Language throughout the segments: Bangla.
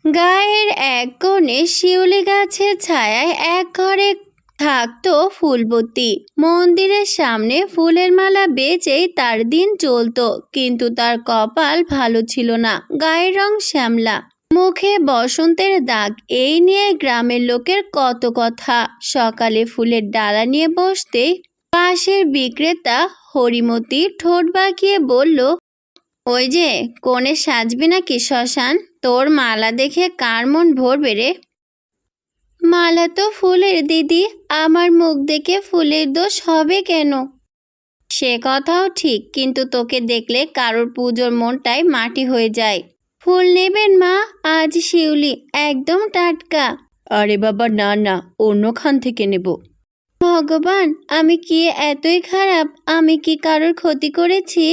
গায়ের এক কোণে শিউলি গাছের ছায়ায় এক ঘরে থাকতো ফুলবতী। মন্দিরের সামনে ফুলের মালা বেচেই তার দিন চলতো, কিন্তু তার কপাল ভালো ছিল না। গায়ের রং শ্যামলা, মুখে বসন্তের দাগ, এই নিয়ে গ্রামের লোকের কত কথা। সকালে ফুলের ডালা নিয়ে বসতেই পাশের বিক্রেতা হরিমতি ঠোঁট বাঁকিয়ে বলল, ওই যে কোণে সাজবি নাকি শ্মশান? তোর মালা দেখে কার মন ভরবে রে? মালা তো ফুলের দিদি, আমার মুখ দেখে ফুলের দোষ হবে কেন? সে কথাও ঠিক, কিন্তু তোকে দেখলে কারোর পুজোর মনটাই মাটি হয়ে যায়। ফুল নেবেন মা? আজ শিউলি একদম টাটকা। আরে বাবা না না, অন্য খান থেকে নেব। ভগবান, আমি কি এতই খারাপ? আমি কি কারোর ক্ষতি করেছি?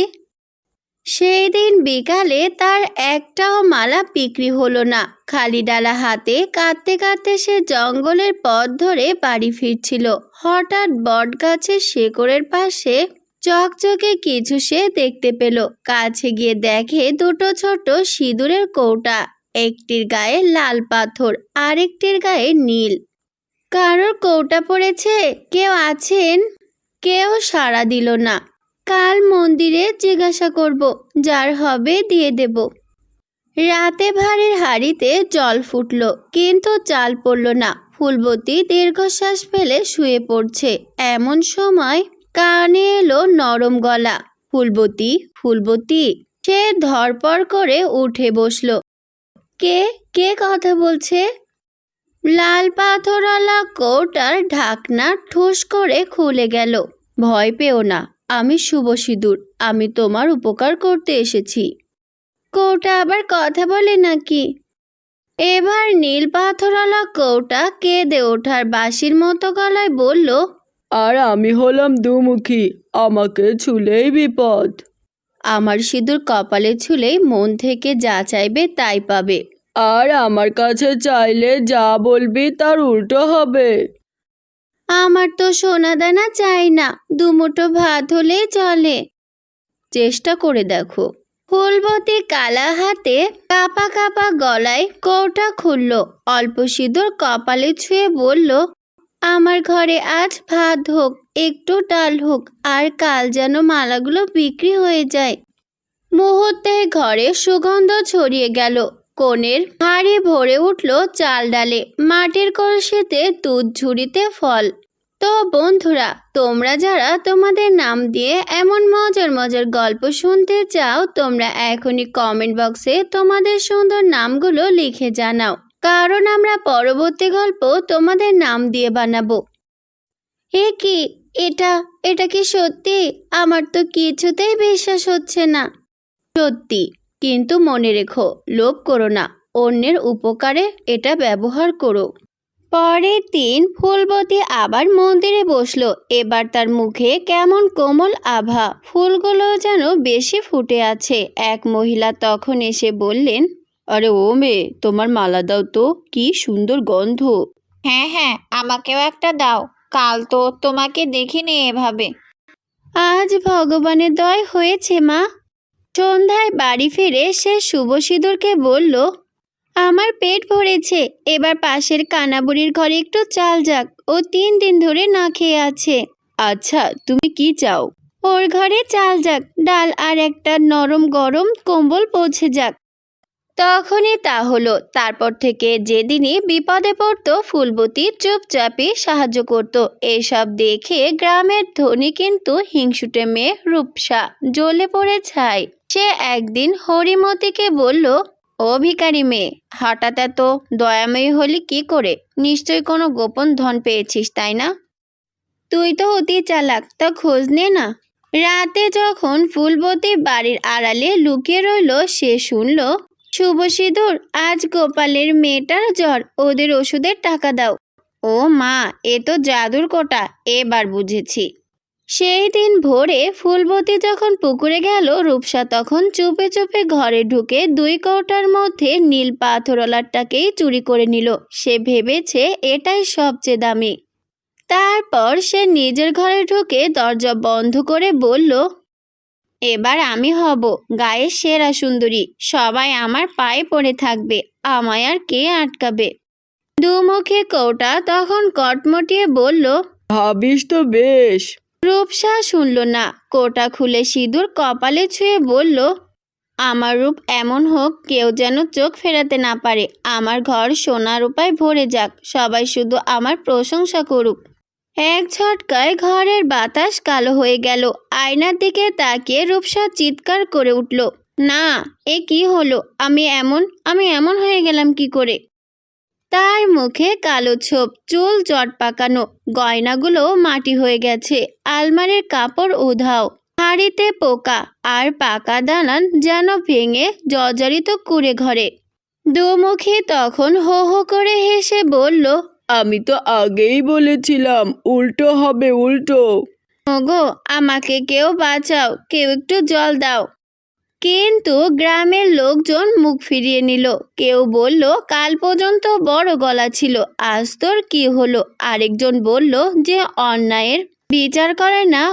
সেই দিন বিকালে তার একটাও মালা বিক্রি হলো না। খালি ডালা হাতে কাঁদতে কাঁদতে সে জঙ্গলের পথ ধরে বাড়ি ফিরছিল। হঠাৎ বট গাছের শেকড়ের পাশে চকচকে কিছু সে দেখতে পেল। কাছে গিয়ে দেখে দুটো ছোট সিঁদুরের কৌটা, একটির গায়ে লাল পাথর, আরেকটির গায়ে নীল। কারোর কৌটা পড়েছে? কেউ আছেন? কেউ সাড়া দিল না। কাল মন্দিরে জিজ্ঞাসা করব, যার হবে দিয়ে দেব। রাতে ভাঁড়ের হাঁড়িতে জল ফুটল, কিন্তু চাল পড়ল না। ফুলবতী দীর্ঘশ্বাস ফেলে শুয়ে পড়ছে। এমন সময় কানে এলো নরম গলা, ফুলবতী, ফুলবতী। সে ধরপড় করে উঠে বসল। কে কে কথা বলছে? লাল পাথরওয়ালা কৌটার ঢাকনা ঠুস করে খুলে গেল। ভয় পেও না, আমি শুভ সিঁদুর, আমি তোমার উপকার করতে এসেছি। কৌটা আবার কথা বলে নাকি? এবার নীল পাথরওয়ালা কৌটা কেঁদে ওঠার বাঁশির মতো গলায় বলল, আর আমি হলাম দুমুখী, আমাকে ছুলেই বিপদ। আমার সিঁদুর কপালে ছুলেই মন থেকে যা চাইবে তাই পাবে। আর আমার কাছে চাইলে যা বলবি তার উল্টো হবে। আমার তো সোনা দানা চাই না, দুমুঠো ভাত হলেই চলে। চেষ্টা করে দেখো। ফুলবতী কালা হাতে কাপা কাপা গলায় কৌটা খুলল, অল্প সিঁদুর কপালে ছুঁয়ে বলল, আমার ঘরে আজ ভাত হোক, একটু ডাল হোক, আর কাল যেন মালাগুলো বিক্রি হয়ে যায়। মুহূর্তে ঘরে সুগন্ধ ছড়িয়ে গেল। কোণের হাড়ি ভরে উঠল চাল ডালে, মাটির কলসিতে দুধ ঝুড়িতে ফল। তো বন্ধুরা, তোমরা যারা তোমাদের নাম দিয়ে এমন মজার মজার গল্প শুনতে চাও, তোমরা এখনই কমেন্ট বক্সে তোমাদের সুন্দর নামগুলো লিখে জানাও, কারণ আমরা পরবর্তী গল্প তোমাদের নাম দিয়ে বানাবো। কি এটা এটা কি সত্যি? আমার তো কিছুতেই বিশ্বাস হচ্ছে না। সত্যি, কিন্তু মনে রেখো, লোভ করো না, অন্যের উপকারে এটা ব্যবহার করো। পরের দিন ফুলবতী আবার মন্দিরে বসলো। এবার তার মুখে কেমন কোমল আভা, ফুলগুলো যেন বেশি ফুটে আছে। এক মহিলা তখন এসে বললেন, আরে ও মেয়ে, তোমার মালা দাও তো, কি সুন্দর গন্ধ। হ্যাঁ হ্যাঁ, আমাকেও একটা দাও, কাল তো তোমাকে দেখিনি এভাবে। আজ ভগবানের দয় হয়েছে মা। সন্ধ্যায় বাড়ি ফিরে সে শুভ সিঁদুরকে বলল, আমার পেট ভরেছে, এবার পাশের কানাবুড়ির ঘরে একটু চাল যাক, ও 3 দিন ধরে না খেয়ে আছে। আচ্ছা, তুমি কি চাও? ওর ঘরে চাল যাক, ডাল আর একটা নরম গরম কম্বল পৌঁছে যাক। তখনই তা হলো। তারপর থেকে যেদিনই বিপদে পড়তো, ফুলবতী চুপচাপই সাহায্য করত। এসব দেখে গ্রামের ধনী কিন্তু হিংসুটে মেয়ে রূপসা জ্বলে পড়ে ছাই। সে একদিন হরিমতিকে বলল, ও ভিখারি মেয়ে, হঠাৎ এত দয়াময়ী হলি কি করে? নিশ্চয়ই কোনো গোপন ধন পেয়েছিস, তাই না? তুই তো অতি চালাক, তা খোঁজ নে না। রাতে যখন ফুলবতী বাড়ির আড়ালে লুকিয়ে রইল, সে শুনল, শুভ সিঁদুর, আজ গোপালের মেয়েটার জ্বর, ওদের ওষুধের টাকা দাও। ও মা, এ তো জাদুর কোটা, এবার বুঝেছি। সেই দিন ভোরে ফুলবতী যখন পুকুরে গেল, রূপসা তখন চুপে চুপে ঘরে ঢুকে 2 কৌটার মধ্যে নীল পাথরওয়ালাটাকেই চুরি করে নিল। সে ভেবেছে এটাই সবচেয়ে দামি। তারপর সে নিজের ঘরে ঢুকে দরজা বন্ধ করে বলল, এবার আমি হব গায়ের সেরা সুন্দরী, সবাই আমার পায়ে পড়ে থাকবে, আমায় আর কে আটকাবে? দুমুখী কৌটা তখন কটমটিয়ে বলল। ভাবিস তো বেশ। রূপসা শুনল না, কোটা খুলে সিঁদুর কপালে ছুঁয়ে বলল, আমার রূপ এমন হোক কেউ যেন চোখ ফেরাতে না পারে, আমার ঘর সোনা রূপায় ভরে যাক, সবাই শুধু আমার প্রশংসা করুক। এক ঝটকায় ঘরের বাতাস কালো হয়ে গেল। আয়নার দিকে তাকিয়ে রূপসা চিৎকার করে উঠল, না, এ কি হলো? আমি এমন হয়ে গেলাম কি করে? তার মুখে কালো ছোপ, চুল জট পাকানো, গয়নাগুলো মাটি হয়ে গেছে, আলমারির কাপড় উধাও, হাড়িতে পোকা আর পাকা দানান যেন ভেঙে জর্জরিত কুড়ে ঘরে। দুমুখী তখন হো হো করে হেসে বলল, আমি তো আগেই বলেছিলাম উল্টো হবে, উল্টো। ওগো, আমাকে কেউ বাঁচাও, কেউ একটু জল দাও। কিন্তু গ্রামের লোকজন মুখ ফিরিয়ে নিল। কেউ বলল, কাল পর্যন্ত বড় গলা ছিল, আজ তোর কি হলো? আরেকজন বলল যে অন্যায়ের বিচার করে না,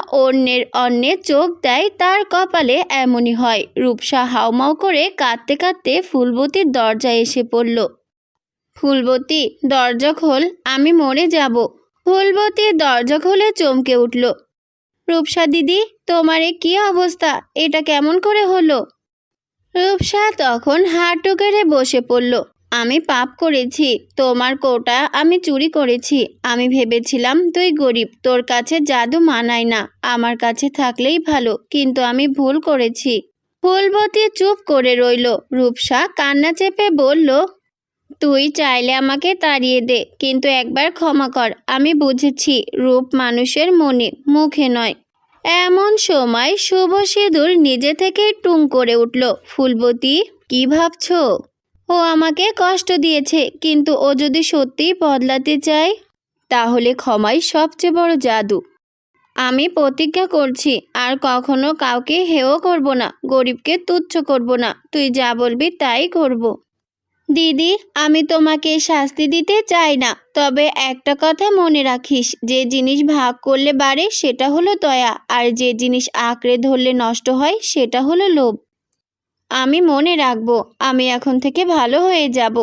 অন্যের চোখ দেয়, তার কপালে এমনই হয়। রূপসা হাউমাউ করে কাঁদতে কাঁদতে ফুলবতীর দরজায় এসে পড়ল। ফুলবতী, দরজা খোল, আমি মরে যাব। ফুলবতী দরজা খুলে চমকে উঠল। রূপসা দিদি, তোমার এ কি অবস্থা? এটা কেমন করে হলো? রূপসা তখন হাঁটু গেড়ে বসে পড়ল। আমি পাপ করেছি, তোমার কোটা আমি চুরি করেছি। আমি ভেবেছিলাম তুই গরিব, তোর কাছে জাদু মানায় না, আমার কাছে থাকলেই ভালো, কিন্তু আমি ভুল করেছি। ফুলবতী চুপ করে রইল। রূপসা কান্না চেপে বলল, তুই চাইলে আমাকে তাড়িয়ে দে, কিন্তু একবার ক্ষমা কর, আমি বুঝেছি রূপ মানুষের মনে, মুখে নয়। এমন সময় শুভ সিঁদুর নিজে থেকে টুং করে উঠল। ফুলবতী, কি ভাবছো? ও আমাকে কষ্ট দিয়েছে, কিন্তু ও যদি সত্যিই বদলাতে চায়, তাহলে ক্ষমাই সবচেয়ে বড় জাদু। আমি প্রতিজ্ঞা করছি আর কখনো কাউকে হেয় করব না, গরিবকে তুচ্ছ করব না, তুই যা বলবি তাই করব। দিদি, আমি তোমাকে শাস্তি দিতে চাই না, তবে একটা কথা মনে রাখিস, যে জিনিস ভাগ করলে বাড়ে সেটা হলো দয়া, আর যে জিনিস আঁকড়ে ধরলে নষ্ট হয় সেটা হলো লোভ। আমি মনে রাখবো, আমি এখন থেকে ভালো হয়ে যাব।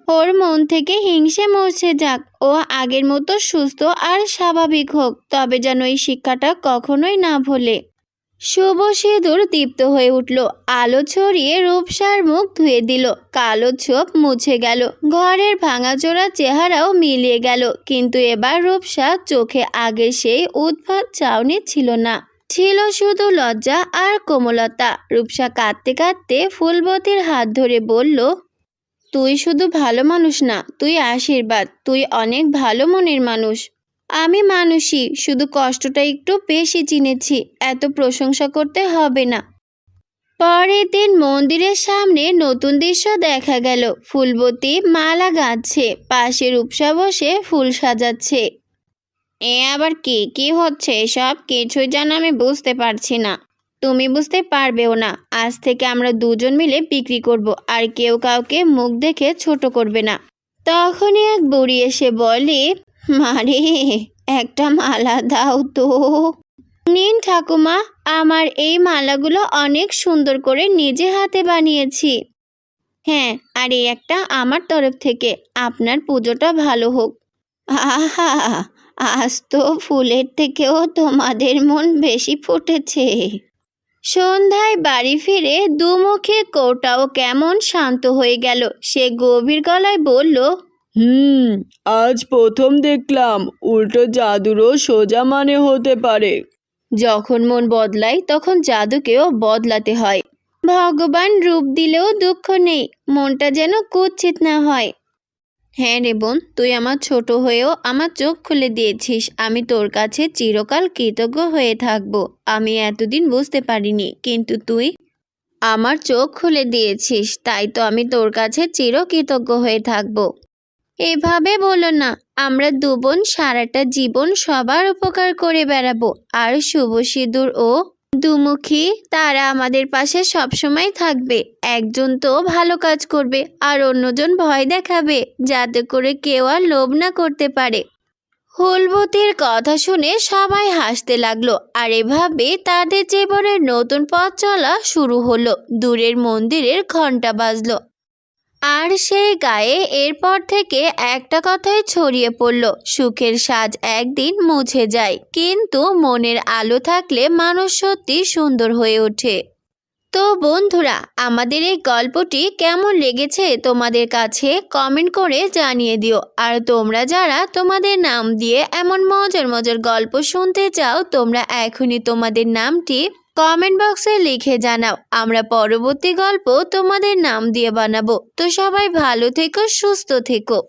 ওর মন থেকে হিংসে মুছে যাক, ও আগের মতো সুস্থ আর স্বাভাবিক হোক, তবে যেন এই শিক্ষাটা কখনোই না ভোলে। শুভ সিঁদুর দীপ্ত হয়ে উঠল, আলো ছড়িয়ে রূপসার মুখ ধুয়ে দিল, কালো ছোপ মুছে গেল, ঘরের ভাঙাচোরা চেহারাও মিলিয়ে গেল। কিন্তু এবার রূপসা চোখে আগের সেই উদ্ভট চাউনি ছিল না, ছিল শুধু লজ্জা আর কোমলতা। রূপসা কাঁদতে কাঁদতে ফুলবতীর হাত ধরে বলল, তুই শুধু ভালো মানুষ না, তুই আশীর্বাদ, তুই অনেক ভালো মনের মানুষ। আমি মানুষই, শুধু কষ্টটা একটু বেশি চিনেছি, এত প্রশংসা করতে হবে না। পরের দিন মন্দিরের সামনে নতুন দৃশ্য দেখা গেল। ফুলবতী মালা গাঁথছে, পাশে রূপসা বসে ফুল সাজাচ্ছে। এ আবার কি হচ্ছে? সব কিছুই যেন আমি বুঝতে পারছি না। তুমি বুঝতে পারবেও না। আজ থেকে আমরা দুজন মিলে বিক্রি করব, আর কেউ কাউকে মুখ দেখে ছোট করবে না। তখনই এক বুড়ি এসে বলে, মারে, একটা মালা দাও তো। নিন ঠাকুমা, আমার এই মালাগুলো অনেক সুন্দর করে নিজে হাতে বানিয়েছি। হ্যাঁ, আর এই একটা আমার তরফ থেকে, আপনার পুজোটা ভালো হোক। আহা, আজ তো ফুলের থেকেও তোমাদের মন বেশি ফুটেছে। সন্ধ্যায় বাড়ি ফিরে দুমুখে কৌটাও কেমন শান্ত হয়ে গেল। সে গভীর গলায় বলল, আজ প্রথম দেখলাম উল্টো জাদুরও সোজা মানে হতে পারে। যখন মন বদলায় তখন জাদুকেও বদলাতে হয়। ভগবান রূপ দিলেও দুঃখ নেই, মনটা যেন কুৎসিত না হয়। হ্যাঁ রে বোন, তুই আমার ছোট হয়েও আমার চোখ খুলে দিয়েছিস, আমি তোর কাছে চিরকাল কৃতজ্ঞ হয়ে থাকব। আমি এতদিন বুঝতে পারিনি, কিন্তু তুই আমার চোখ খুলে দিয়েছিস, তাই তো আমি তোর কাছে চিরকৃতজ্ঞ হয়ে থাকব। এভাবে বলো না, আমরা দু বোন সারাটা জীবন সবার উপকার করে বেড়াবো, আর শুভ সিঁদুর ও দুমুখী তারা আমাদের পাশে সবসময় থাকবে। একজন তো ভালো কাজ করবে আর অন্যজন ভয় দেখাবে, যাতে করে কেউ আর লোভ না করতে পারে। হুলবতির কথা শুনে সবাই হাসতে লাগলো আর এভাবে তাদের জীবনের নতুন পথ চলা শুরু হলো। দূরের মন্দিরের ঘন্টা বাজলো আর সেই গায়ে এরপর থেকে একটা কথাই ছড়িয়ে পড়ল, সুখের সাজ একদিন মুছে যায়, কিন্তু মনের আলো থাকলে মানুষ সত্যি সুন্দর হয়ে ওঠে। তো বন্ধুরা, আমাদের এই গল্পটি কেমন লেগেছে তোমাদের কাছে কমেন্ট করে জানিয়ে দিও। আর তোমরা যারা তোমাদের নাম দিয়ে এমন মজার মজার গল্প শুনতে চাও, তোমরা এখনই তোমাদের নামটি কমেন্ট বক্সে লিখে জানাও। আমরা পরবর্তী গল্প তোমাদের নাম দিয়ে বানাবো। তো সবাই ভালো থেকো, সুস্থ থেকো।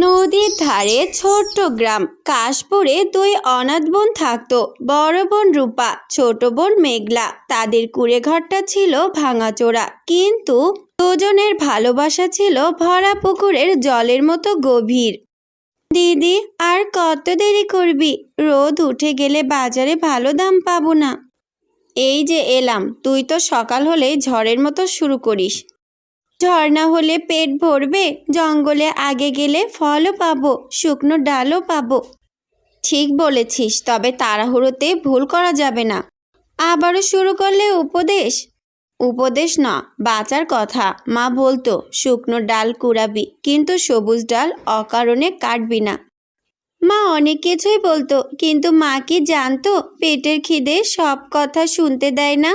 নদীর ধারে ছোট্ট গ্রাম কাশপুরে দুই অনাথ বোন থাকতো। বড় বোন রূপা, ছোট বোন মেঘলা। তাদের কুঁড়ে ঘরটা ছিল ভাঙাচোরা, কিন্তু দুজনের ভালোবাসা ছিল ভরা পুকুরের জলের মতো গভীর। দিদি, আর কত দেরি করবি? রোদ উঠে গেলে বাজারে ভালো দাম পাবো না। এই যে এলাম, তুই তো সকাল হলেই ঝড়ের মতো শুরু করিস। ঝড় না হলে পেট ভরবে? জঙ্গলে আগে গেলে ফলও পাবো, শুকনো ডালও পাবো। ঠিক বলেছিস, তবে তাড়াহুড়োতে ভুল করা যাবে না। আবারও শুরু করলে উপদেশ? উপদেশ না, বাঁচার কথা। মা বলতো শুকনো ডাল কুড়াবি, কিন্তু সবুজ ডাল অকারণে কাটবি না। মা অনেক কিছুই বলতো, কিন্তু মা কি জানতো পেটের খিদে সব কথা শুনতে দেয় না।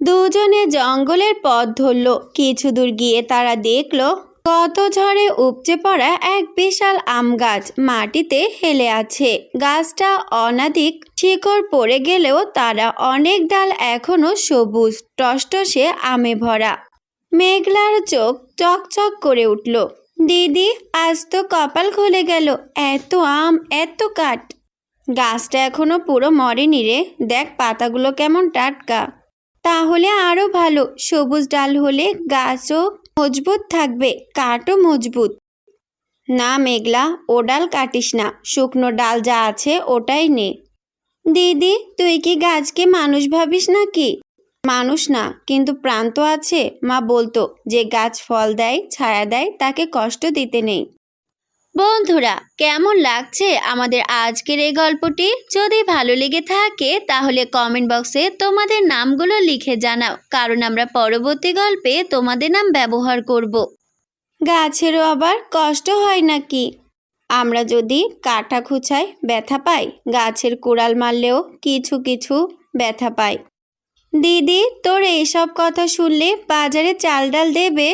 দুজনে জঙ্গলের পথ ধরল। কিছু দূর গিয়ে তারা দেখলো কত ঝড়ে উপচে পড়া এক বিশাল আম গাছ মাটিতে হেলে আছে। গাছটা অনাদিক শিকড় পড়ে গেলেও তারা অনেক ডাল এখনো সবুজ টসটসে আমে ভরা। মেঘলার চোখ চকচক করে উঠল। দিদি, আজ তো কপাল খুলে গেল, এত আম, এত কাঠ। গাছটা এখনো পুরো মরেনি রে, দেখ পাতাগুলো কেমন টাটকা। তাহলে আরো ভালো, সবুজ ডাল হলে গাছও মজবুত থাকবে, কাঠও মজবুত। না মেঘলা, ও ডাল কাটিস না, শুকনো ডাল যা আছে ওটাই নে। দিদি, তুই কি গাছকে মানুষ ভাবিস নাকি? মানুষ না, কিন্তু প্রাণ তো আছে। মা বলতো যে গাছ ফল দেয়, ছায়া দেয়, তাকে কষ্ট দিতে নেই। বন্ধুরা, কেমন লাগছে আমাদের আজকের এই গল্পটি? যদি ভালো লেগে থাকে তাহলে কমেন্ট বক্সে তোমাদের নামগুলো লিখে জানাও, কারণ আমরা পরবর্তী গল্পে তোমাদের নাম ব্যবহার করব। গাছেরও আবার কষ্ট হয় নাকি? আমরা যদি কাটা খুঁচাই ব্যথা পাই, গাছের কুড়াল মারলেও কিছু কিছু ব্যথা পাই। দিদি, তোর এইসব কথা শুনলে বাজারে চাল ডাল দেবে?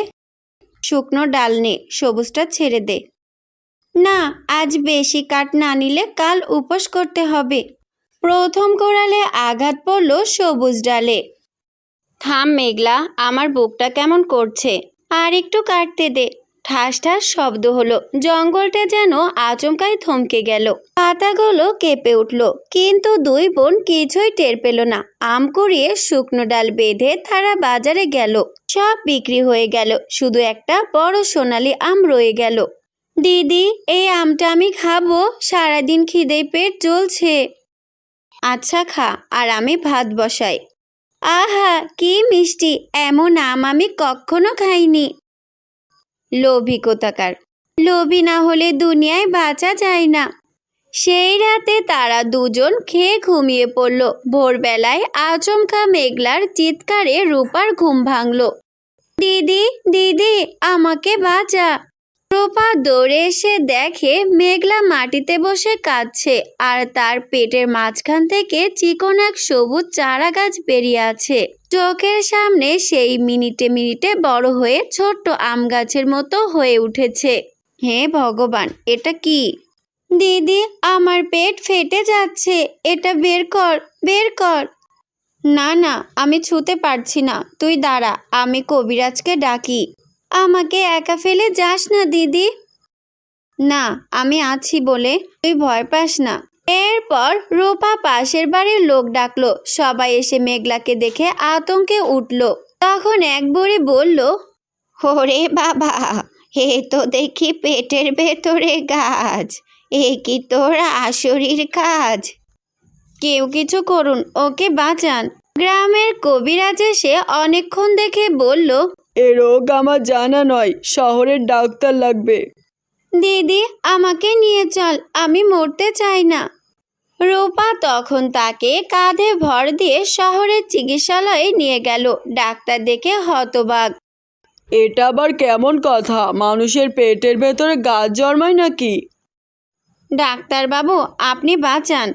শুকনো ডাল নে, সবুজটা ছেড়ে দে। না, আজ বেশি কাঠ না নিলে কাল উপোস করতে হবে। প্রথম কোড়ালে আঘাত পড়ল সবুজ ডালে। থাম মেঘলা, আমার বুকটা কেমন করছে, আর একটু কাটতে দে। ঠাস ঠাস শব্দ হলো, জঙ্গলটা যেন আচমকাই থমকে গেল। পাতাগুলো কেঁপে উঠল, কিন্তু দুই বোন কিছুই টের পেল না। আম কুড়িয়ে শুকনো ডাল বেঁধে তারা বাজারে গেল। সব বিক্রি হয়ে গেল, শুধু একটা বড় সোনালি আম রয়ে গেল। দিদি, এই আমটা আমি খাবো, সারাদিন খিদেয় পেট জ্বলছে। আচ্ছা খা, আর আমি ভাত বসাই। আহা, কি মিষ্টি, এমন আম আমি কখনো খাইনি। লোভী কোথাকার, লোভী না হলে দুনিয়ায় বাঁচা যায় না। সেই রাতে তারা দুজন খেয়ে ঘুমিয়ে পড়ল। ভোরবেলায় আচমকা মেঘলার চিৎকারে রূপার ঘুম ভাঙল। দিদি, দিদি, আমাকে বাঁচা। রূপা দৌড়ে এসে দেখে মেঘলা মাটিতে বসে কাঁদছে, আর তার পেটের মাঝখান থেকে চিকন এক সবুজ চারা গাছ বেরিয়ে আছে। চোখের সামনে সেই মিনিটে মিনিটে বড় হয়ে ছোট্ট আম গাছের মতো হয়ে উঠেছে। হে ভগবান, এটা কি? দিদি, আমার পেট ফেটে যাচ্ছে, এটা বের কর, বের কর। না না, আমি ছুঁতে পারছি না, তুই দাঁড়া, আমি কবিরাজকে ডাকি। আমাকে একা ফেলে যাস না দিদি। না, আমি আছি বলে, তুই ভয় পাস না। এরপর রূপা পাশের বাড়ির লোক ডাকলো। সবাই এসে মেঘলাকে দেখে আতঙ্কে উঠল। তখন এক বুড়ি বলল, ওরে বাবা, এ তো দেখি পেটের ভেতরে গাছ, এ কি তোর আসরির কাজ? কেউ কিছু করুন, ওকে বাঁচান। গ্রামের কবিরাজ এসে অনেকক্ষণ দেখে বলল, এ রোগ আমার জানা নয়, শহরের ডাক্তার লাগবে। দিদি, আমাকে নিয়ে চল, আমি মরতে চাই না। রূপা তখন তাকে কাঁধে ভর দিয়ে শহরের চিকিৎসালয়ে নিয়ে গেল। ডাক্তার দেখে হতবাক। এটা আবার কেমন কথা? মানুষের পেটের ভেতরে গাছ জন্মায় নাকি? ডাক্তারবাবু, আপনি বাঁচান।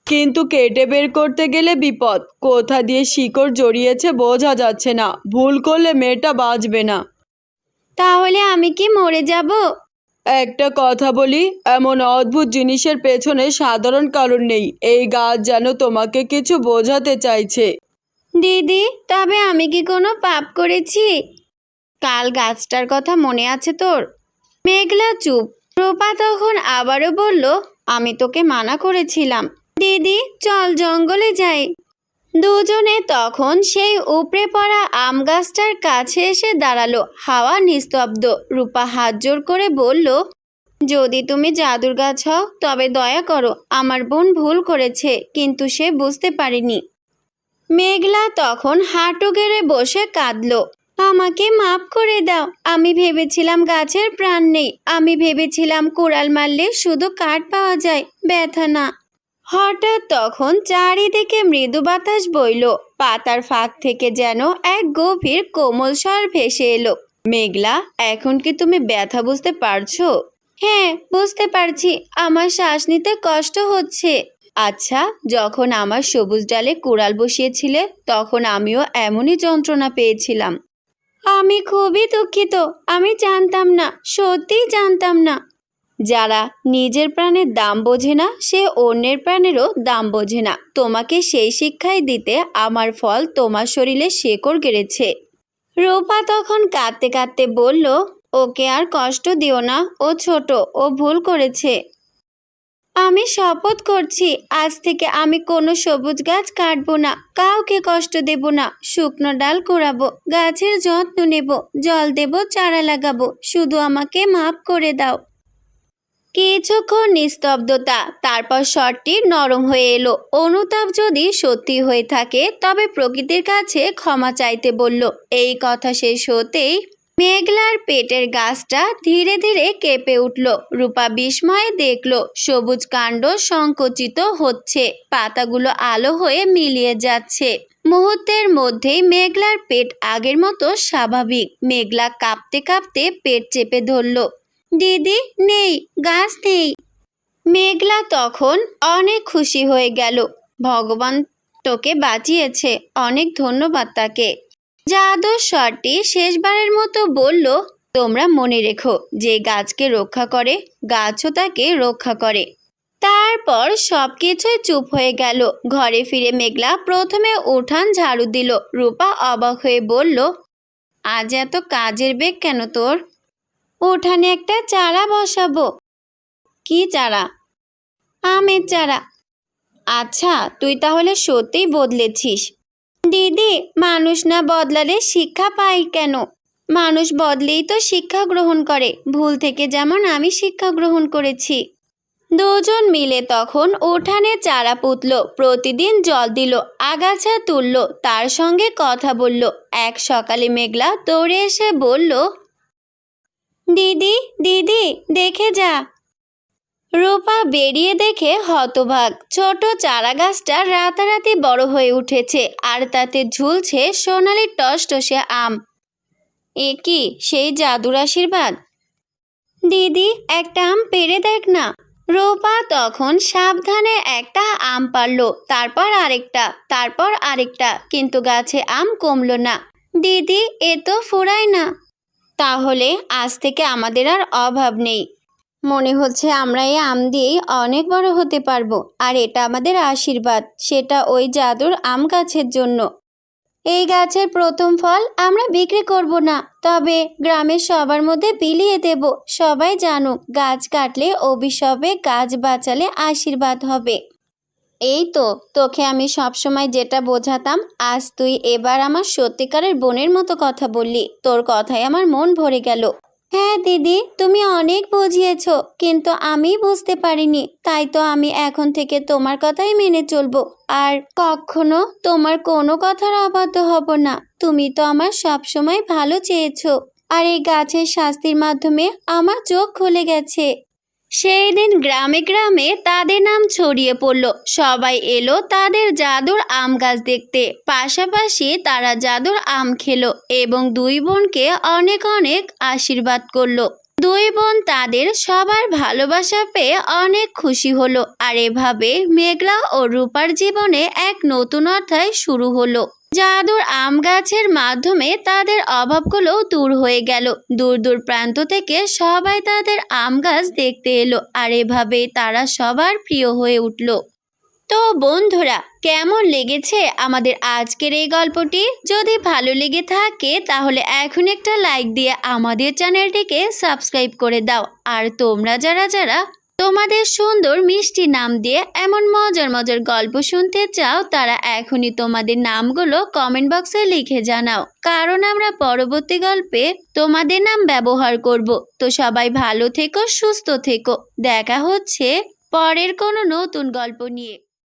কিন্তু কেটে বের করতে গেলে বিপদ। কোথা দিয়ে শিকড় জড়িয়েছে বোঝা যাচ্ছে না। ভুল করলে মেয়েটা বাঁচবে না। তাহলে আমি কি মরে যাব? একটা কথা বলি, এমন অদ্ভুত জিনিসের পেছনে সাধারণ কারণ নেই। এই গাছ যেন তোমাকে কিছু বোঝাতে চাইছে। দিদি, তবে আমি কি কোনো পাপ করেছি? কাল গাছটার কথা মনে আছে তোর? মেঘলা চুপ। রূপা তখন আবারও বলল, আমি তোকে মানা করেছিলাম। দিদি, চল জঙ্গলে যাই। দুজনে তখন সেই উপড়ে পড়া আম গাছটার কাছে এসে দাঁড়ালো। হাওয়া নিস্তব্ধ। রূপা হাত জোর করে বলল, যদি তুমি জাদুর গাছ হও তবে দয়া করো। আমার বোন ভুল করেছে, কিন্তু সে বুঝতে পারেনি। মেঘলা তখন হাঁটু গেড়ে বসে কাঁদল। আমাকে মাফ করে দাও। আমি ভেবেছিলাম গাছের প্রাণ নেই। আমি ভেবেছিলাম কুড়াল মারলে শুধু কাঠ পাওয়া যায়, ব্যথা না। হঠাৎ তখন চারিদিকে মৃদু বাতাস বইল। পাতার ফাঁক থেকে যেন এক গভীর কোমল স্বর ভেসে এলো। মেঘলা, এখন কি তুমি ব্যথা বুঝতে পারছো? হ্যাঁ, বুঝতে পারছি। আমার শ্বাস নিতে কষ্ট হচ্ছে। আচ্ছা, যখন আমার সবুজ ডালে কুড়াল বসিয়েছিলে তখন আমিও এমনই যন্ত্রণা পেয়েছিলাম। আমি খুবই দুঃখিত। আমি জানতাম না, সত্যিই জানতাম না। যারা নিজের প্রাণের দাম বোঝে না সে অন্যের প্রাণেরও দাম বোঝে না। তোমাকে সেই শিক্ষাই দিতে আমার ফল তোমার শরীরে শেকড় গেড়েছে। রূপা তখন কাঁদতে কাঁদতে বলল, ওকে আর কষ্ট দিও না। ও ছোট, ও ভুল করেছে। আমি শপথ করছি, আজ থেকে আমি কোনো সবুজ গাছ কাটবো না, কাউকে কষ্ট দেব না। শুকনো ডাল কুড়াবো, গাছের যত্ন নেব, জল দেব, চারা লাগাবো। শুধু আমাকে মাফ করে দাও। কিছুক্ষণ নিস্তব্ধতা, তারপর স্বরটি নরম হয়ে এলো। অনুতাপ যদি সত্যি হয়ে থাকে তবে প্রকৃতির কাছে ক্ষমা চাইতে বলল। এই কথা শেষ হতেই মেঘলার পেটের গাছটা ধীরে ধীরে কেঁপে উঠল। রূপা বিস্ময়ে দেখল সবুজ কাণ্ড সংকুচিত হচ্ছে, পাতাগুলো আলো হয়ে মিলিয়ে যাচ্ছে। মুহূর্তের মধ্যেই মেঘলার পেট আগের মতো স্বাভাবিক। মেঘলা কাঁপতে কাঁপতে পেট চেপে ধরল। দিদি, নেই, গাছ নেই। মেঘলা তখন অনেক খুশি হয়ে গেল। ভগবান তোকে বাঁচিয়েছে, অনেক ধন্যবাদ তাকে। জাদুর স্বরটি শেষবারের মতো বলল, তোমরা মনে রেখো, যে গাছকে রক্ষা করে গাছও তাকে রক্ষা করে। তারপর সবকিছুই চুপ হয়ে গেল। ঘরে ফিরে মেঘলা প্রথমে উঠান ঝাড়ু দিল। রূপা অবাক হয়ে বলল, আজ এত কাজের বেগ কেন তোর? উঠানে একটা চারা বসাবো। কি চারা? আমের চারা। আচ্ছা, তুই তাহলে সত্যিই বদলেছিস। দিদি, মানুষ না বদলালে শিক্ষা পায় কেন? মানুষ বদলেই তো শিক্ষা গ্রহণ করে। ভুল থেকে যেমন আমি শিক্ষা গ্রহণ করেছি। দুজন মিলে তখন উঠানে চারা পুঁতল, প্রতিদিন জল দিল, আগাছা তুলল, তার সঙ্গে কথা বলল। এক সকালে মেঘলা দৌড়ে এসে বলল, দিদি, দিদি, দেখে যা। রূপা বেরিয়ে দেখে হতবাক। ছোট চারা গাছটা রাতারাতি বড় হয়ে উঠেছে, আর তাতে ঝুলছে সোনালি টসটসে আম। এ কি সেই জাদুর আশীর্বাদ? দিদি, একটা আম পেড়ে দেখ না। রূপা তখন সাবধানে একটা আম পারল, তারপর আরেকটা, তারপর আরেকটা, কিন্তু গাছে আম কমলো না। দিদি, এ তো ফুরায় না। তাহলে আজ থেকে আমাদের আর অভাব নেই। মনে হচ্ছে আমরা এই আম দিয়েই অনেক বড় হতে পারবো। আর এটা আমাদের আশীর্বাদ, সেটা ওই জাদুর আম গাছের জন্য। এই গাছের প্রথম ফল আমরা বিক্রি করব না, তবে গ্রামের সবার মধ্যে বিলিয়ে দেব। সবাই জানুক, গাছ কাটলে অভিশাপে, গাছ বাঁচালে আশীর্বাদ হবে। এই তো, তোকে আমি সবসময় যেটা বোঝাতাম, আজ তুই এবার আমার সত্যিকারের বোনের মতো কথা বললি। তোর কথায় আমার মন ভরে গেল। হ্যাঁ দিদি, তুমি অনেক বুঝিয়েছ, কিন্তু আমি বুঝতে পারিনি। তাই তো আমি এখন থেকে তোমার কথাই মেনে চলবো, আর কখনো তোমার কোনো কথার অবাধ্য হব না। তুমি তো আমার সবসময় ভালো চেয়েছো। আর এই গাছের শাস্তির মাধ্যমে আমার চোখ খুলে গেছে। সেই দিন গ্রামে গ্রামে তাদের নাম ছড়িয়ে পড়ল। সবাই এলো তাদের জাদুর আম গাছ দেখতে। পাশাপাশি তারা জাদুর আম খেলো এবং দুই বোনকে অনেক অনেক আশীর্বাদ করলো। দুই বোন তাদের সবার ভালোবাসা পেয়ে অনেক খুশি হলো। আর এভাবে মেঘলা ও রূপার জীবনে এক নতুন অধ্যায় শুরু হলো। জাদুর আম গাছের মাধ্যমে তাদের অভাবগুলো দূর হয়ে গেল। দূর দূর প্রান্ত থেকে সবাই তাদের আম গাছ দেখতে এলো। আর এভাবেই তারা সবার প্রিয় হয়ে উঠল। তো বন্ধুরা, কেমন লেগেছে আমাদের আজকের এই গল্পটি? যদি ভালো লেগে থাকে তাহলে এখন একটা লাইক দিয়ে আমাদের চ্যানেলটিকে সাবস্ক্রাইব করে দাও। আর তোমরা যারা যারা তোমাদের সুন্দর মিষ্টি নাম দিয়ে এমন মজার মজার গল্প শুনতে চাও তারা এখনই তোমাদের নামগুলো কমেন্ট বক্সে লিখে জানাও, কারণ আমরা পরবর্তী গল্পে তোমাদের নাম ব্যবহার করব। তো সবাই ভালো থেকো, সুস্থ থেকো। দেখা হচ্ছে পরের কোনো নতুন গল্প নিয়ে।